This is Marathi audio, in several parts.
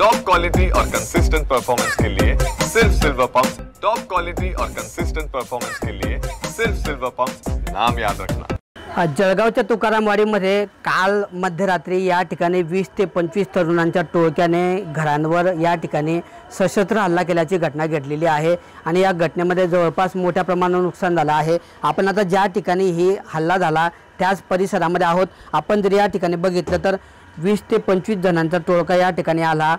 टॉप क्वालिटी और कंसिस्टेंट परफॉर्मेंस के लिए सिर्फ सिल्वर पंप्स। टॉप क्वालिटी और कंसिस्टेंट परफॉर्मेंस के लिए सिर्फ सिल्वर पंप्स, नाम याद रखना। जळगावच्या तुकारामवाडीमध्ये काल मध्यरात्री या ठिकाणी 20 ते 25 तरुणांच्या टोळक्याने घरांवर या ठिकाणी सशस्त्र हल्ला केल्याची घटना घडलेली आहे आणि या घटनेमध्ये जवळपास मोठ्या प्रमाणावर नुकसान झालं आहे। आपण आता ज्या ठिकाणी ही हल्ला झाला त्याच परिसरामध्ये आहोत। आपण जर या ठिकाणी बघितलं तर 20 ते 25 जणांचा टोळका या ठिकाणी आला।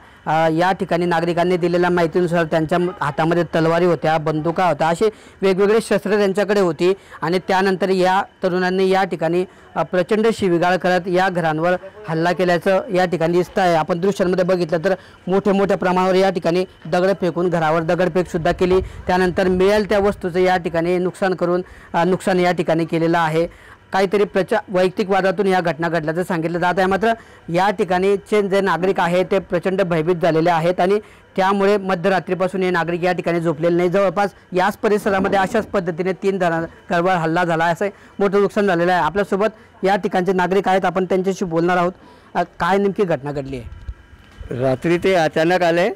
या ठिकाणी नागरिकांनी दिलेल्या माहितीनुसार त्यांच्या हातामध्ये तलवारी होत्या, बंदुका होत्या, असे वेगवेगळे शस्त्र त्यांच्याकडे होती आणि त्यानंतर या तरुणांनी या ठिकाणी प्रचंड शिवीगाळ करत या घरांवर हल्ला केल्याचं या ठिकाणी दिसत आहे। आपण दृश्यांमध्ये बघितलं तर मोठ्या प्रमाणावर या ठिकाणी दगड फेकून घरावर दगडफेक सुद्धा केली। त्यानंतर मिळेल त्या वस्तूचं या ठिकाणी नुकसान या ठिकाणी केलेलं आहे। काहीतरी वैयक्तिक वादातून या घटना घडल्याचं सांगितलं जात आहे। मात्र या ठिकाणीचे जे नागरिक आहेत ते प्रचंड भयभीत झालेले आहेत आणि त्यामुळे मध्यरात्रीपासून हे नागरिक या ठिकाणी झोपलेले नाही। जवळपास याच परिसरामध्ये अशाच पद्धतीने 3 जणांवर हल्ला झाला, असं मोठं नुकसान झालेलं आहे। आपल्यासोबत या ठिकाणचे नागरिक आहेत, आपण त्यांच्याशी बोलणार आहोत। काय नेमकी घटना घडली आहे? रात्री ते अचानक आले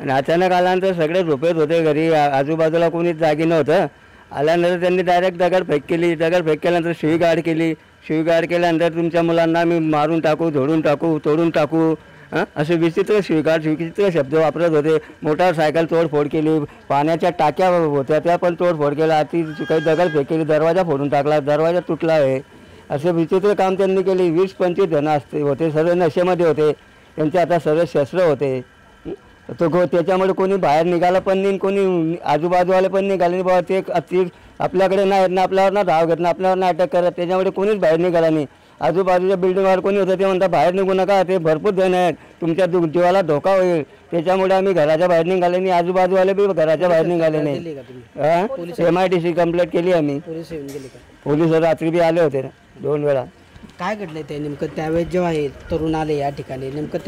आणि अचानक आल्यानंतर सगळे झोपेत होते घरी, आजूबाजूला कोणीच जागी नव्हतं। आल्यानंतर त्यांनी डायरेक्ट दगडफेक केली। दगडफेक केल्यानंतर शिवीगाळ केली। शिवीगाळ केल्यानंतर तुमच्या मुलांना मी मारून टाकू, झोडून टाकू, तोडून टाकू, असे विचित्र विचित्र शब्द वापरत होते। मोटारसायकल तोडफोड केली, पाण्याच्या टाक्या होत्या त्या पण तोडफोड केल्या, ती काही दगडफेक केली, दरवाजा फोडून टाकला, दरवाजा तुटला आहे, असे विचित्र काम त्यांनी केली। 20-25 जण होते, सर्व नशेमध्ये होते, त्यांचे आता सर्व शस्त्र होते। तो त्याच्यामुळे कोणी बाहेर निघाला पण नाही, कोणी आजूबाजूवाले पण निघाले नाही। बाबा ते आपल्याकडे नाही ना, आपल्यावर ना धाव घेत ना, आपल्यावर ना अटॅक करत, त्याच्यामुळे कोणीच बाहेर निघाला नाही। आजूबाजूच्या बिल्डिंगवर कोणी होतं ते म्हणतात बाहेर निघू नका, ते भरपूर जण आहेत, तुमच्या जीवाला धोका होईल, त्याच्यामुळे आम्ही घराच्या बाहेर निघाले नाही। आजूबाजूवाले बी घराच्या बाहेर निघाले नाही। MIDC कंप्लेंट केली आम्ही। पोलीस रात्री बी आले होते 2 वेळा। काय घडलंय ते नेमकं? त्यावेळेस जेव्हा हे तरुण आले या ठिकाणी नेमकं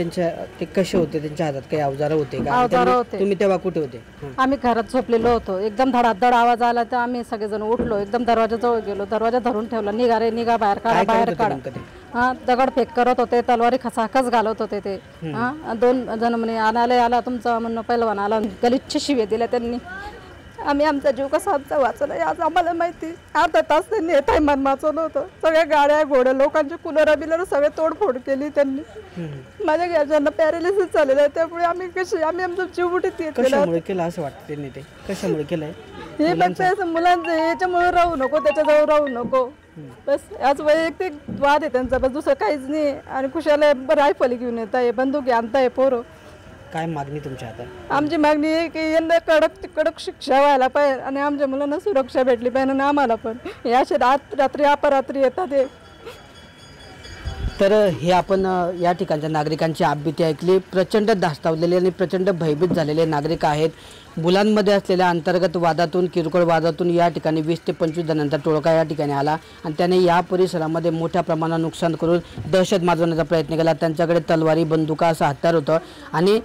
ते कसे होते? त्यांच्या हातात काही अवजार होते का? तुम्ही तेव्हा कुठे होते? आम्ही घरात झोपलेलो होतो। एकदम धडाधड आवाज आला तर आम्ही सगळेजण उठलो, एकदम दरवाजाजवळ गेलो, दरवाजा धरून ठेवला, निघा रे निघा, बाहेर काढा, बाहेर काढा। दगडफेक करत होते, तलवारी खसाखस घालत होते ते। 2 जण म्हणे आला तुमचा म्हणणं पहिलवान आला, गलिच्छ शिव्या दिल्या त्यांनी। आम्ही आमचा जीव कसा आमचा वाचवला आज आम्हाला माहिती। अर्धा तास त्यांनी थैमान वाचवलं होतं। सगळ्या गाड्या घोड्या लोकांचे कुलर बिलर सगळे तोडफोड केली त्यांनी। माझ्या घरच्यांना पॅरालिसिस झालेलं आहे, त्यामुळे आम्ही आमचा जीव मुठीत कशामुळे केलं असं वाटतं त्यांनी? ते कशामुळे केलंय? हे फक्त मुलांचं याच्यामुळे राहू नको, त्याच्याजवळ राहू नको, बस आज वैयक्तिक वाद आहे त्यांचा, बस दुसरं काहीच नाही। आणि कुशाला रायफल घेऊन येत आहे, बंदूक आणताय पोरं। काय मागणी तुमच्या आता? आमची मागणी आहे की यंदा कडक शिक्षा व्हायला पाहिजे आणि आमच्या मुलांना सुरक्षा भेटली पाहिजे आणि आम्हाला पण। हे असे रात्री अपरात्री येतात हे। तर हे आपण या ठिकाणच्या नागरिकांची आपबीती ऐकली। प्रचंड धास्तावलेले आणि प्रचंड भयभीत झालेले नागरिक आहेत। मुलांमध्ये असलेल्या अंतर्गत वादातून, किरकोळ वादातून या ठिकाणी 20 ते 25 जणांचा टोळका या ठिकाणी आला आणि त्याने या परिसरामध्ये मोठ्या प्रमाणात नुकसान करून दहशत माजवण्याचा प्रयत्न केला। त्यांच्याकडे तलवारी, बंदुका असं हत्यार होतं आणि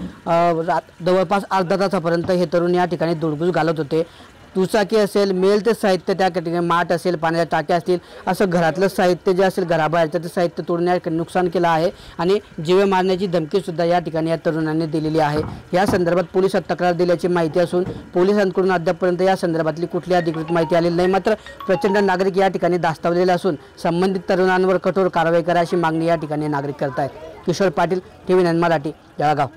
जवळपास अर्धा तासापर्यंत हे तरुण या ठिकाणी धुडगूस घालत होते। दुचाकी असेल, मिळेल ते साहित्य त्या ठिकाणी, माठ असेल, पाण्याच्या टाक्या असतील, असं घरातलं साहित्य जे असेल घराबाहेरचं ते साहित्य तोडून या ठिकाणी नुकसान केलं आहे आणि जीवे मारण्याची धमकीसुद्धा या ठिकाणी या तरुणांनी दिलेली आहे। या संदर्भात पोलिसात तक्रार दिल्याची माहिती असून पोलिसांकडून अद्यापपर्यंत या संदर्भातली कुठली अधिकृत माहिती आलेली नाही। मात्र प्रचंड नागरिक या ठिकाणी धास्तावलेले असून संबंधित तरुणांवर कठोर कारवाई करा अशी मागणी या ठिकाणी नागरिक करत आहेत। किशोर पाटील, TV9 मराठी, जळगाव।